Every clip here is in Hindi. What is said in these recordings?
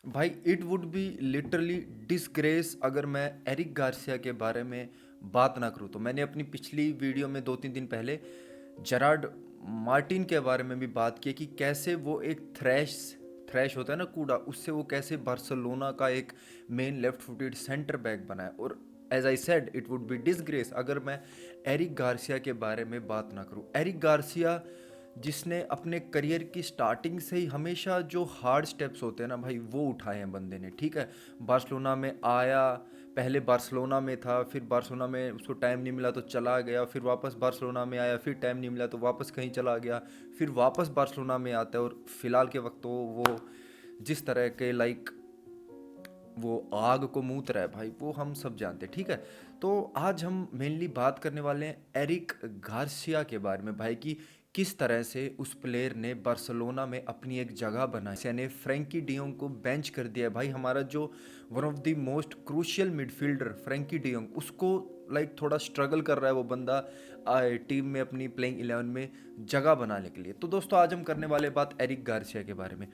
भाई it would B literally disgrace अगर मैं एरिक गार्सिया के बारे में बात ना करूँ। तो मैंने अपनी पिछली वीडियो में 2-3 दिन पहले जेरार्ड मार्टिन के बारे में भी बात की कि कैसे वो एक थ्रैश थ्रैश होता है ना, कूड़ा, उससे वो कैसे बार्सिलोना का एक main left footed centre back बना है। और as I said it would be disgrace अगर मैं एरिक गार्सिया के बारे में बात ना करूँ। एरिक गार्सिया जिसने अपने करियर की स्टार्टिंग से ही हमेशा जो हार्ड स्टेप्स होते हैं ना भाई, वो उठाए हैं बंदे ने। ठीक है, बार्सिलोना में आया, पहले बार्सिलोना में था, फिर बार्सिलोना में उसको टाइम नहीं मिला तो चला गया, फिर वापस बार्सिलोना में आया, फिर टाइम नहीं मिला तो वापस कहीं चला गया, फिर वापस बार्सिलोना में आता है। और फिलहाल के वक्त तो वो जिस तरह के वो आग को मूत रहा है भाई, वो हम सब जानते हैं। ठीक है, तो आज हम मेनली बात करने वाले हैं एरिक गार्सिया के बारे में भाई, कि किस तरह से उस प्लेयर ने बार्सिलोना में अपनी एक जगह बनाई। यानी फ्रैंकी डियोंग को बेंच कर दिया है भाई। हमारा जो one of the most crucial midfielder Frenkie de Jong, उसको थोड़ा स्ट्रगल कर रहा है वो बंदा टीम में अपनी प्लेइंग 11 में जगह बनाने के लिए। तो दोस्तों आज हम करने वाले बात एरिक गार्सिया के बारे में।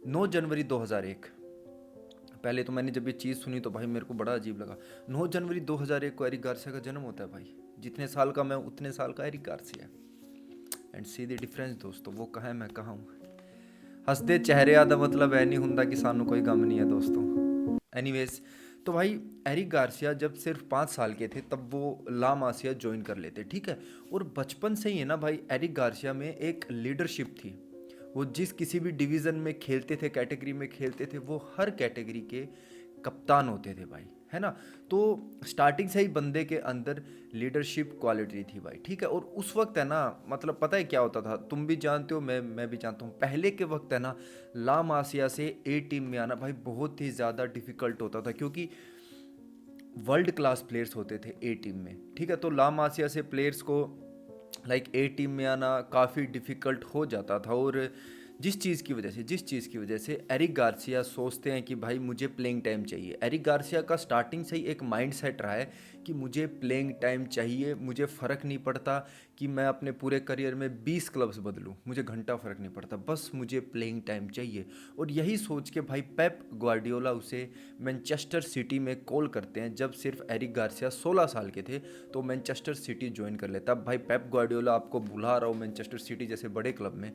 9 जनवरी 2001, पहले तो मैंने जब ये चीज़ सुनी तो भाई मेरे को बड़ा अजीब लगा। 9 जनवरी 2001 को एरिक गार्सिया का जन्म होता है भाई। जितने साल का मैं उतने साल का Eric Garcia. And see the difference दोस्तों, वो कहाँ है मैं कहाँ हूँ। हंसदे चेहरे दा मतलब है नहीं हुंदा कि सानू कोई गम नहीं है दोस्तों। एनीवेज, तो भाई एरिक गार्सिया जब सिर्फ 5 साल के थे तब वो ला मासिया ज्वाइन कर लेते। ठीक है, और बचपन से ही है ना भाई, एरिक गार्सिया में एक लीडरशिप थी। वो जिस किसी भी डिवीज़न में खेलते थे, कैटेगरी में खेलते थे, वो हर कैटेगरी के कप्तान होते थे भाई, है ना। तो स्टार्टिंग से ही बंदे के अंदर लीडरशिप क्वालिटी थी भाई। ठीक है, और उस वक्त है ना, मतलब पता है क्या होता था, तुम भी जानते हो, मैं भी जानता हूँ। पहले के वक्त है ना, ला मासिया से ए टीम में आना भाई बहुत ही ज़्यादा डिफिकल्ट होता था, क्योंकि वर्ल्ड क्लास प्लेयर्स होते थे ए टीम में। ठीक है, तो ला मासिया से प्लेयर्स को ए टीम में आना काफ़ी डिफ़िकल्ट हो जाता था। और जिस चीज़ की वजह से एरिक गार्सिया सोचते हैं कि भाई मुझे प्लेइंग टाइम चाहिए। एरिक गार्सिया का स्टार्टिंग से ही एक माइंड सेट रहा है कि मुझे प्लेइंग टाइम चाहिए, मुझे फ़र्क नहीं पड़ता कि मैं अपने पूरे करियर में 20 क्लब्स बदलूं, मुझे घंटा फ़र्क नहीं पड़ता, बस मुझे प्लेइंग टाइम चाहिए। और यही सोच के भाई पेप ग्वार्डियोला उसे मैनचेस्टर सिटी में कॉल करते हैं। जब सिर्फ एरिक गार्सिया 16 साल के थे तो मैनचेस्टर सिटी ज्वाइन कर लेता। भाई पेप ग्वार्डियोला आपको बुला रहा हो मैनचेस्टर सिटी जैसे बड़े क्लब में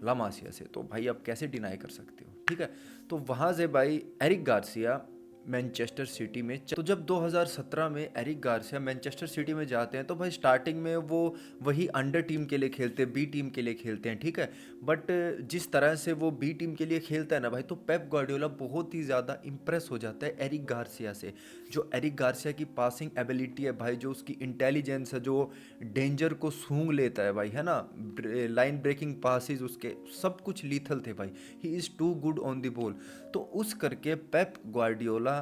ला मासिया से, तो भाई आप कैसे डिनाई कर सकते हो। ठीक है, तो वहाँ से भाई एरिक गार्सिया मैनचेस्टर सिटी में तो जब 2017 में एरिक गार्सिया मैनचेस्टर सिटी में जाते हैं तो भाई स्टार्टिंग में वो वही अंडर टीम के लिए खेलते हैं, बी टीम के लिए खेलते हैं। ठीक है, बट जिस तरह से वो बी टीम के लिए खेलता है ना भाई, तो पेप गार्डियोला बहुत ही ज़्यादा इंप्रेस हो जाता है एरिक गार्सिया से। जो एरिक गार्सिया की पासिंग एबिलिटी है भाई, जो उसकी इंटेलिजेंस है, जो डेंजर को सूंघ लेता है भाई, है ना, लाइन ब्रेकिंग पासिस उसके सब कुछ लीथल थे भाई। He is too good on the ball. तो उस करके पेप ग्वार्डियोला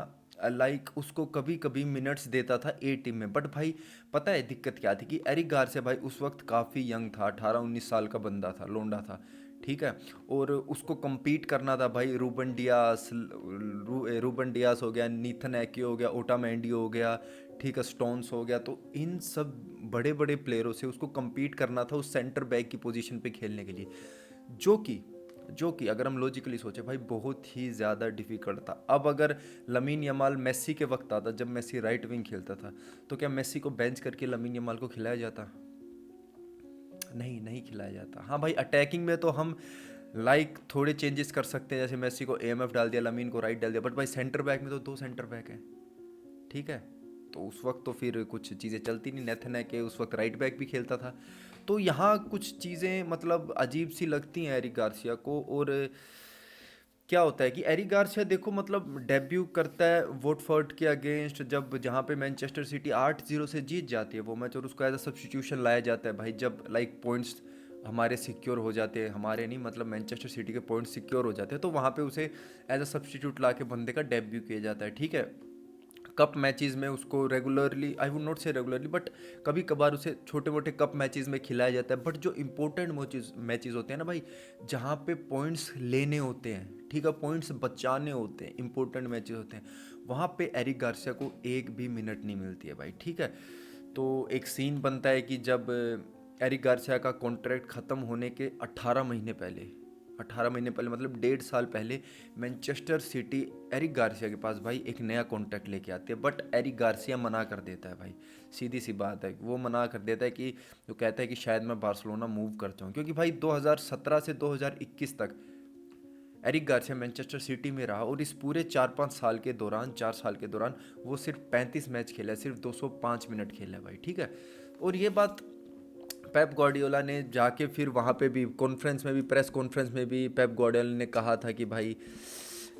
उसको कभी कभी मिनट्स देता था ए टीम में। बट भाई पता है दिक्कत क्या थी, कि एरिक गार्सिया भाई उस वक्त काफ़ी यंग था, 18-19 साल का बंदा था, लोंडा था। ठीक है, और उसको compete करना था भाई, रूबन डियास हो गया, नीथन एके हो गया, ओटामेंडी हो गया, ठीक है, स्टोन्स हो गया। तो इन सब बड़े बड़े प्लेयरों से उसको compete करना था उस सेंटर बैक की पोजीशन पे खेलने के लिए, जो कि जो कि अगर हम लॉजिकली सोचे भाई बहुत ही ज़्यादा डिफिकल्ट था। अब अगर लमीन यमाल मेसी के वक्त आता, जब मेसी राइट विंग खेलता था, तो क्या मेसी को बेंच करके लमीन यमाल को खिलाया जाता? नहीं, नहीं खिलाया जाता। हाँ भाई, अटैकिंग में तो हम थोड़े चेंजेस कर सकते हैं, जैसे मेसी को एएमएफ डाल दिया, लमीन को राइट डाल दिया, बट भाई सेंटर बैक में तो 2 सेंटर बैक हैं। ठीक है, तो उस वक्त तो फिर कुछ चीज़ें चलती नहीं। नेथन है कि उस वक्त राइट बैक भी खेलता था। तो यहाँ कुछ चीज़ें मतलब अजीब सी लगती हैं एरिक गार्सिया को। और क्या होता है कि एरिक गार्सिया देखो, मतलब डेब्यू करता है वोटफोर्ड के अगेंस्ट, जब जहाँ पे मैनचेस्टर सिटी 8-0 से जीत जाती है वो मैच, और उसको एज अ सब्स्टिट्यूशन लाया जाता है भाई, जब पॉइंट्स हमारे सिक्योर हो जाते हैं, हमारे नहीं मतलब मैनचेस्टर सिटी के पॉइंट्स सिक्योर हो जाते हैं, तो वहाँ पे उसे एज अ सब्स्टिट्यूट ला के बंदे का डेब्यू किया जाता है। ठीक है, कप मैचेस में उसको रेगुलरली, आई वुड नॉट से रेगुलरली, बट कभी कभार उसे छोटे मोटे कप मैचेस में खिलाया जाता है। बट जो इंपॉर्टेंट मैचेस होते हैं ना भाई, जहाँ पे पॉइंट्स लेने होते हैं, ठीक है, पॉइंट्स बचाने होते हैं, इंपॉर्टेंट मैचेस होते हैं, वहाँ पे एरिक गार्सिया को एक भी मिनट नहीं मिलती है भाई। ठीक है, तो एक सीन बनता है कि जब एरिक गार्सिया का कॉन्ट्रैक्ट ख़त्म होने के 18 महीने पहले, 18 महीने पहले मतलब 1.5 साल पहले मैनचेस्टर सिटी एरिक गार्सिया के पास भाई एक नया कॉन्ट्रैक्ट लेके आती है, बट एरिक गार्सिया मना कर देता है भाई। सीधी सी बात है, वो मना कर देता है कि वो कहता है कि शायद मैं बार्सिलोना मूव कर जाऊँ, क्योंकि भाई 2017 से 2021 तक एरिक गार्सिया मैनचेस्टर सिटी में रहा और इस पूरे 4-5 साल के दौरान 4 साल के दौरान वो सिर्फ 35 मैच खेला है, सिर्फ 205 मिनट खेला है भाई, ठीक है। और ये बात पेप गार्डियोला ने जाके फिर वहाँ पे भी कॉन्फ्रेंस में भी, प्रेस कॉन्फ्रेंस में भी पेप गार्डियोला ने कहा था कि भाई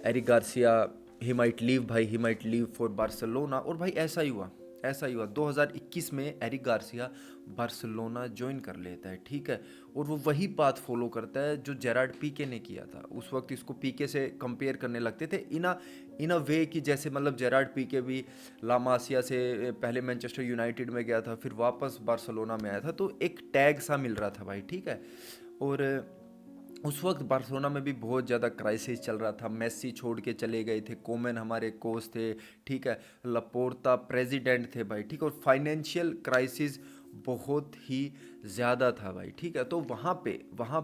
Eric Garcia he might leave, भाई he might leave for Barcelona. और भाई ऐसा ही हुआ, ऐसा ही हुआ। 2021 में एरिक गार्सिया बार्सिलोना ज्वाइन कर लेता है, ठीक है। और वो वही बात फॉलो करता है जो जेरार्ड पीके ने किया था। उस वक्त इसको पीके से कंपेयर करने लगते थे इन अ वे कि जैसे मतलब जेरार्ड पीके भी ला मासिया से पहले मैनचेस्टर यूनाइटेड में गया था, फिर वापस बार्सिलोना में आया था, तो एक टैग सा मिल रहा था भाई, ठीक है। और उस वक्त बार्सिलोना में भी बहुत ज़्यादा क्राइसिस चल रहा था। मेसी छोड़ के चले गए थे, कोमेन हमारे कोच थे, ठीक है, लपोर्ता प्रेसिडेंट थे भाई, ठीक है। और फाइनेंशियल क्राइसिस बहुत ही ज़्यादा था भाई, ठीक है। तो वहाँ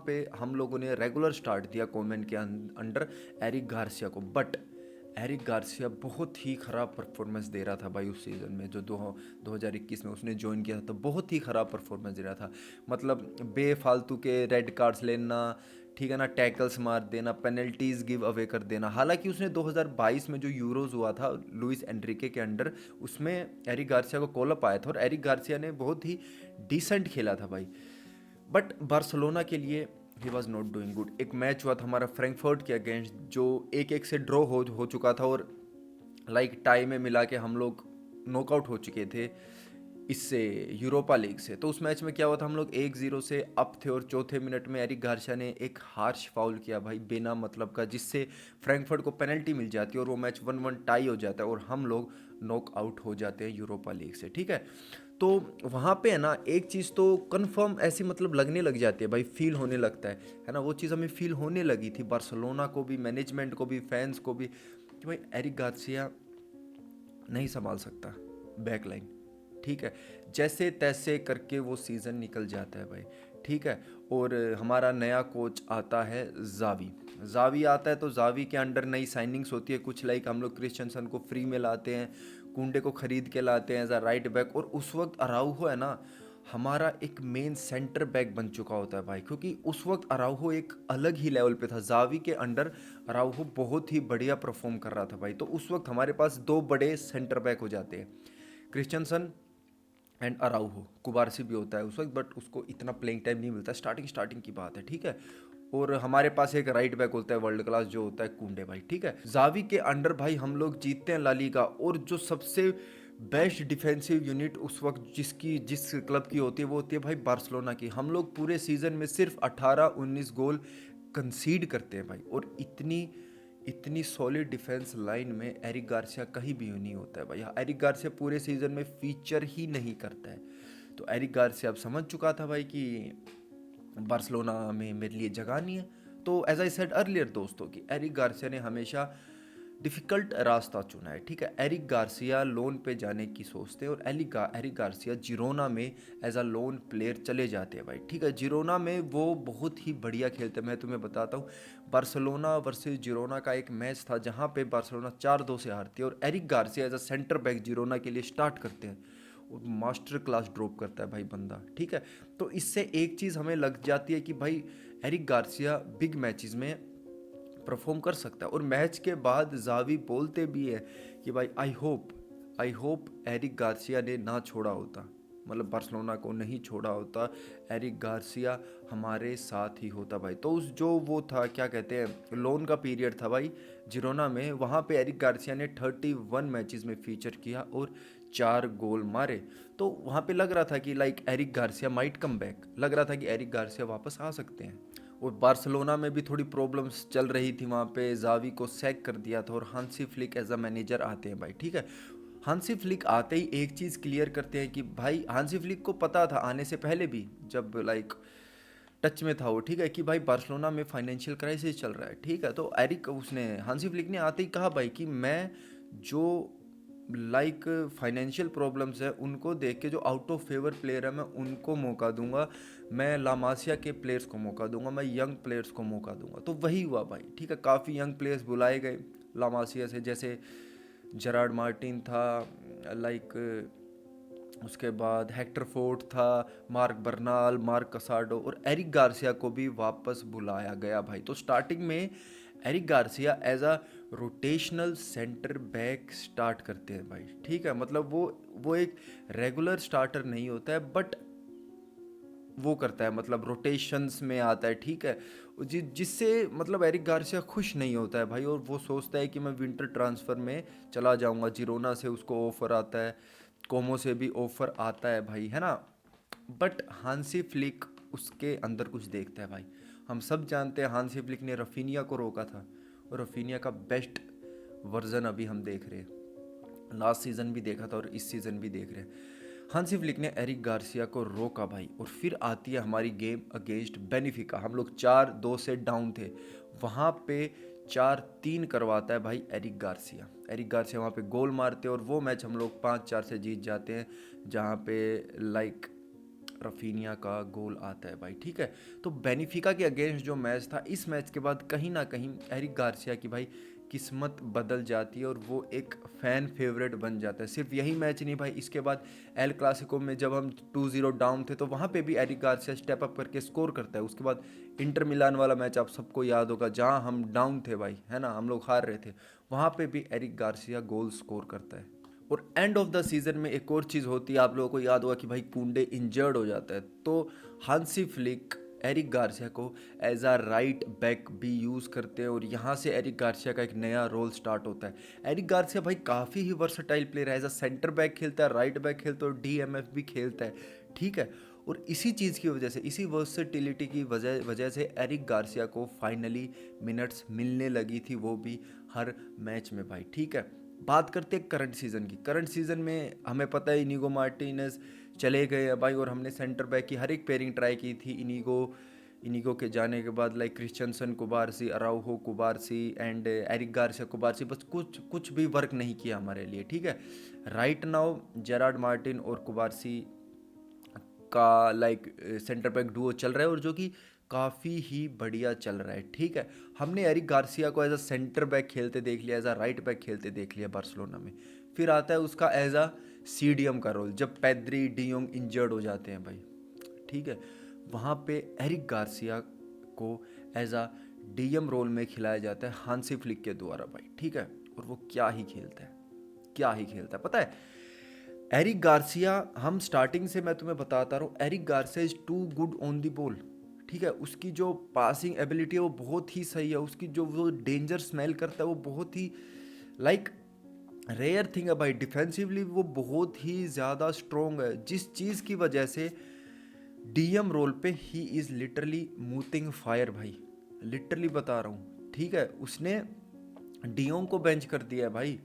पे हम लोगों ने रेगुलर स्टार्ट दिया कोमेन के अंडर एरिक गार्सिया को, बट एरिक गार्सिया बहुत ही ख़राब परफॉर्मेंस दे रहा था भाई उस सीज़न में, जो 2021 में उसने ज्वाइन किया था, तो बहुत ही ख़राब परफॉर्मेंस दे रहा था। मतलब बेफालतू के रेड कार्ड्स लेना, ठीक है ना, टैकल्स मार देना, पेनल्टीज गिव अवे कर देना। हालांकि उसने 2022 में जो यूरोज हुआ था लुइस एनरिके के अंडर, उसमें एरिक गार्सिया को कॉल अप आया था और एरिक गार्सिया ने बहुत ही डिसेंट खेला था भाई। बट बार्सिलोना के लिए he was not doing good. एक मैच हुआ था हमारा फ्रैंकफर्ट के अगेंस्ट, जो 1-1 से ड्रॉ हो चुका था और लाइक टाई में मिला के हम लोग नॉकआउट हो चुके थे इससे, यूरोपा लीग से। तो उस मैच में क्या हुआ था, हम लोग 1-0 से अप थे और चौथे मिनट में एरिक गार्सिया ने एक हार्श फाउल किया भाई बिना मतलब का, जिससे फ्रैंकफर्ट को पेनल्टी मिल जाती है और वो मैच 1-1 टाई हो जाता है और हम लोग नॉक आउट हो जाते हैं यूरोपा लीग से, ठीक है। तो वहाँ पे है ना एक चीज़ तो कंफर्म ऐसी मतलब लगने लग जाती है भाई, फील होने लगता है ना। वो चीज़ हमें फील होने लगी थी, बार्सिलोना को भी, मैनेजमेंट को भी, फैंस को भी, कि भाई एरिक गार्सिया नहीं संभाल सकता बैकलाइन, ठीक है। जैसे तैसे करके वो सीज़न निकल जाता है भाई, ठीक है। और हमारा नया कोच आता है जावी आता है, तो जावी के अंडर नई साइनिंग्स होती है कुछ, लाइक हम लोग क्रिश्चियनसन को फ्री में लाते हैं, कुंडे को खरीद के लाते हैं एज अ राइट बैक। और उस वक्त अराउहो है ना हमारा एक मेन सेंटर बैक बन चुका होता है भाई, क्योंकि उस वक्त अराउहो एक अलग ही लेवल पे था। जावी के अंडर अराउहो बहुत ही बढ़िया परफॉर्म कर रहा था भाई। तो उस वक्त हमारे पास दो बड़े सेंटर बैक हो जाते हैं, क्रिश्चियनसन एंड अराउहो। कुबारसी भी होता है उस वक्त, बट उसको इतना प्लेइंग टाइम नहीं मिलता, स्टार्टिंग की बात है, ठीक है। और हमारे पास एक राइट बैक होता है वर्ल्ड क्लास, जो होता है कुंडे भाई, ठीक है। जावी के अंडर भाई हम लोग जीतते हैं ला लीगा, और जो सबसे बेस्ट डिफेंसिव यूनिट उस वक्त जिस क्लब की होती है वो होती है भाई बार्सिलोना की। हम लोग पूरे सीजन में सिर्फ 18-19 गोल कंसीड करते हैं भाई, और इतनी इतनी सॉलिड डिफेंस लाइन में एरिक गार्सिया कहीं भी नहीं होता है भाई। एरिक गार्सिया पूरे सीजन में फीचर ही नहीं करता है। तो एरिक गार्सिया अब समझ चुका था भाई कि बार्सिलोना में मेरे लिए जगह नहीं है। तो एज आई सेड अर्लियर दोस्तों कि एरिक गार्सिया ने हमेशा डिफ़िकल्ट रास्ता चुना है, ठीक है। एरिक गार्सिया लोन पे जाने की सोचते हैं और एरिक गार्सिया जिरोना में एज अ लोन प्लेयर चले जाते हैं भाई, ठीक है। जिरोना में वो बहुत ही बढ़िया खेलते हैं। मैं तुम्हें बताता हूँ, बार्सिलोना वर्सेस जिरोना का एक मैच था जहाँ पे बार्सिलोना 4-2 से हारती है और Eric Garcia as a centre back Girona के लिए स्टार्ट करते हैं और मास्टर क्लास ड्रॉप करता है भाई बंदा, ठीक है। तो इससे एक चीज़ हमें लग जाती है कि भाई एरिक गार्सिया बिग मैचेस में परफॉर्म कर सकता है। और मैच के बाद जावी बोलते भी है कि भाई आई होप एरिक गार्सिया ने ना छोड़ा होता, मतलब बार्सिलोना को नहीं छोड़ा होता, एरिक गार्सिया हमारे साथ ही होता भाई। तो उस जो वो था क्या कहते हैं लोन का पीरियड था भाई जिरोना में, वहाँ पे एरिक गार्सिया ने 31 मैचेस में फीचर किया और 4 गोल मारे। तो वहाँ पे लग रहा था कि like Eric Garcia might come back, लग रहा था कि एरिक गार्सिया वापस आ सकते हैं। और बार्सिलोना में भी थोड़ी प्रॉब्लम्स चल रही थी, वहाँ पे जावी को सैक कर दिया था और Hansi Flick as a manager आते हैं भाई, ठीक है। हांसी फ्लिक आते ही एक चीज़ क्लियर करते हैं कि भाई हांसी फ्लिक को पता था आने से पहले भी, जब लाइक टच में था वो, ठीक है, कि भाई बार्सिलोना में फाइनेंशियल क्राइसिस चल रहा है, ठीक है। तो एरिक उसने हांसी फ्लिक ने आते ही कहा भाई कि मैं जो लाइक फाइनेंशियल प्रॉब्लम्स है उनको देख के जो आउट ऑफ फेवर प्लेयर है मैं उनको मौका दूंगा, मैं लामासिया के प्लेयर्स को मौका दूंगा, मैं यंग प्लेयर्स को मौका दूंगा। तो वही हुआ भाई, ठीक है। काफ़ी यंग प्लेयर्स बुलाए गए लामासिया से, जैसे जेरार्ड मार्टिन था, लाइक उसके बाद हेक्टर फोर्ड था, मार्क बर्नाल, मार्क कसाडो और एरिक गार्सिया को भी वापस बुलाया गया भाई। तो स्टार्टिंग में Eric Garcia as a rotational centre back start करते हैं भाई, ठीक है। मतलब वो एक रेगुलर स्टार्टर नहीं होता है, बट वो करता है, मतलब रोटेशंस में आता है, ठीक है। जिससे मतलब एरिक गार्सिया खुश नहीं होता है भाई, और वो सोचता है कि मैं विंटर ट्रांसफ़र में चला जाऊंगा। जिरोना से उसको ऑफ़र आता है, कोमो से भी ऑफ़र आता है भाई, है ना। बट हांसी फ्लिक उसके अंदर कुछ देखता है भाई। हम सब जानते हैं हांसी फ्लिक ने रफीनिया को रोका था, और रफीनिया का बेस्ट वर्जन अभी हम देख रहे हैं। लास्ट सीज़न भी देखा था और इस सीज़न भी देख रहे हैं। हांसी फ्लिक ने एरिक गार्सिया को रोका भाई, और फिर आती है हमारी गेम अगेंस्ट बेनिफिका। हम लोग 4-2 से डाउन थे, वहाँ पे 4-3 करवाता है भाई एरिक गार्सिया। एरिक गार्सिया वहाँ पे गोल मारते हैं और वो मैच हम लोग 5-4 से जीत जाते हैं, जहाँ पे लाइक रफीनिया का गोल आता है भाई, ठीक है। तो बेनिफिका के अगेंस्ट जो मैच था, इस मैच के बाद कहीं ना कहीं एरिक गार्सिया की भाई किस्मत बदल जाती है और वो एक फ़ैन फेवरेट बन जाता है। सिर्फ यही मैच नहीं भाई, इसके बाद एल क्लासिको में जब हम 2-0 डाउन थे तो वहाँ पे भी एरिक गार्सिया स्टेप अप करके स्कोर करता है। उसके बाद इंटर मिलान वाला मैच आप सबको याद होगा, जहाँ हम डाउन थे भाई, है ना, हम लोग हार रहे थे, वहाँ पे भी एरिक गार्सिया गोल स्कोर करता है। और एंड ऑफ द सीज़न में एक और चीज़ होती है, आप लोगों को याद होगा कि भाई कुंडे इंजर्ड हो जाता है, तो हांसी फ्लिक एरिक गार्सिया को एज आ राइट बैक भी यूज़ करते हैं, और यहाँ से एरिक गार्सिया का एक नया रोल स्टार्ट होता है। एरिक गार्सिया भाई काफ़ी ही वर्सटाइल प्लेयर है, एज अ सेंटर बैक खेलता है, राइट बैक खेलता है और डीएमएफ भी खेलता है, ठीक है। और इसी चीज़ की वजह से, इसी वर्सेटिलिटी की वजह से एरिक गार्सिया को फाइनली मिनट्स मिलने लगी थी, वो भी हर मैच में भाई, ठीक है। बात करते हैं करंट सीज़न की। करंट सीज़न में हमें पता है इनिगो मार्टिनेज चले गए हैं भाई, और हमने सेंटर बैक की हर एक पेयरिंग ट्राई की थी। इनिगो के जाने के बाद like Christensen Cubarsi, Araujo Cubarsi and Eric Garcia Cubarsi, बस कुछ भी वर्क नहीं किया हमारे लिए, ठीक है। राइट नाउ जेरार्ड मार्टिन और कुबारसी का लाइक सेंटर बैक डुओ चल रहा है, और जो कि काफ़ी ही बढ़िया चल रहा है, ठीक है। हमने एरिक गार्सिया को एज अ सेंटर बैक खेलते देख लिया, एज अ राइट बैक खेलते देख लिया बार्सिलोना में। फिर आता है उसका एज अ सीडीएम का रोल, जब पेद्री डियोंग इंजर्ड हो जाते हैं भाई, ठीक है। वहाँ पे एरिक गार्सिया को एज अ डीएम रोल में खिलाया जाता है हांसी फ्लिक के द्वारा भाई, ठीक है। और वो क्या ही खेलता है, क्या ही खेलता है, पता है। एरिक गार्सिया, हम स्टार्टिंग से मैं तुम्हें बताता रहा हूँ, Eric Garcia is too good on the ball, ठीक है। उसकी जो पासिंग एबिलिटी है वो बहुत ही सही है, उसकी जो वो डेंजर स्मेल करता है वो बहुत ही लाइक रेयर थिंग है भाई। डिफेंसिवली वो बहुत ही ज़्यादा स्ट्रोंग है, जिस चीज़ की वजह से डीएम रोल पे ही इज़ लिटरली मूथिंग फायर भाई, लिटरली बता रहा हूँ, ठीक है। उसने डियोंग को बेंच कर दिया है भाई,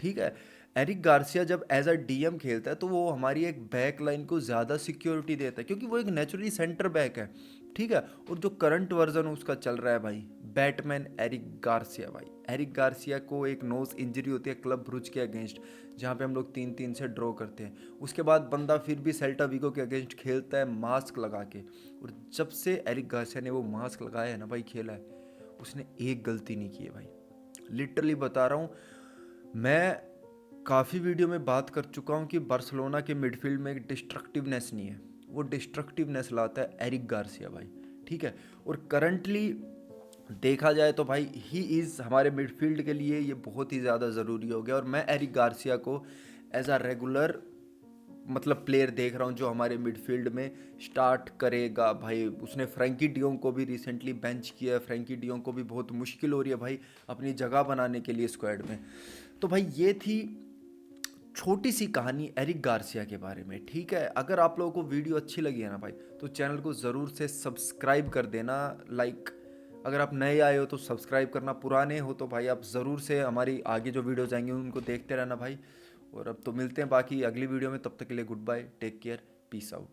ठीक है। एरिक गार्सिया जब एज अ डीएम खेलता है तो वो हमारी एक बैक लाइन को ज़्यादा सिक्योरिटी देता है, क्योंकि वो एक नेचुरली सेंटर बैक है, ठीक है। और जो करंट वर्जन उसका चल रहा है भाई, बैटमैन एरिक गार्सिया भाई। एरिक गार्सिया को एक नोज इंजरी होती है क्लब ब्रुज के अगेंस्ट, जहाँ पे हम लोग 3-3 से ड्रॉ करते हैं। उसके बाद बंदा फिर भी सेल्टा विगो के अगेंस्ट खेलता है मास्क लगा के, और जब से एरिक गार्सिया ने वो मास्क लगाया है ना भाई, खेला है, उसने एक गलती नहीं की है भाई, लिटरली बता रहा हूँ। मैं काफ़ी वीडियो में बात कर चुका हूँ कि बार्सिलोना के मिडफील्ड में एक डिस्ट्रक्टिवनेस नहीं है, वो डिस्ट्रक्टिवनेस लाता है एरिक गार्सिया भाई, ठीक है। और करंटली देखा जाए तो भाई ही इज़ हमारे मिडफील्ड के लिए ये बहुत ही ज़्यादा ज़रूरी हो गया, और मैं एरिक गार्सिया को एज अ रेगुलर मतलब प्लेयर देख रहा हूँ जो हमारे मिडफील्ड में स्टार्ट करेगा भाई। उसने फ्रैंकी डियोंग को भी रिसेंटली बेंच किया है, फ्रैंकी डियोंग को भी बहुत मुश्किल हो रही है भाई अपनी जगह बनाने के लिए स्क्वाड में। तो भाई ये थी छोटी सी कहानी एरिक गार्सिया के बारे में, ठीक है। अगर आप लोगों को वीडियो अच्छी लगी है ना भाई, तो चैनल को ज़रूर से सब्सक्राइब कर देना। लाइक अगर आप नए आए हो तो सब्सक्राइब करना, पुराने हो तो भाई आप ज़रूर से हमारी आगे जो वीडियोज़ आएंगे उनको देखते रहना भाई। और अब तो मिलते हैं बाकी अगली वीडियो में, तब तक के लिए goodbye, take care, peace out.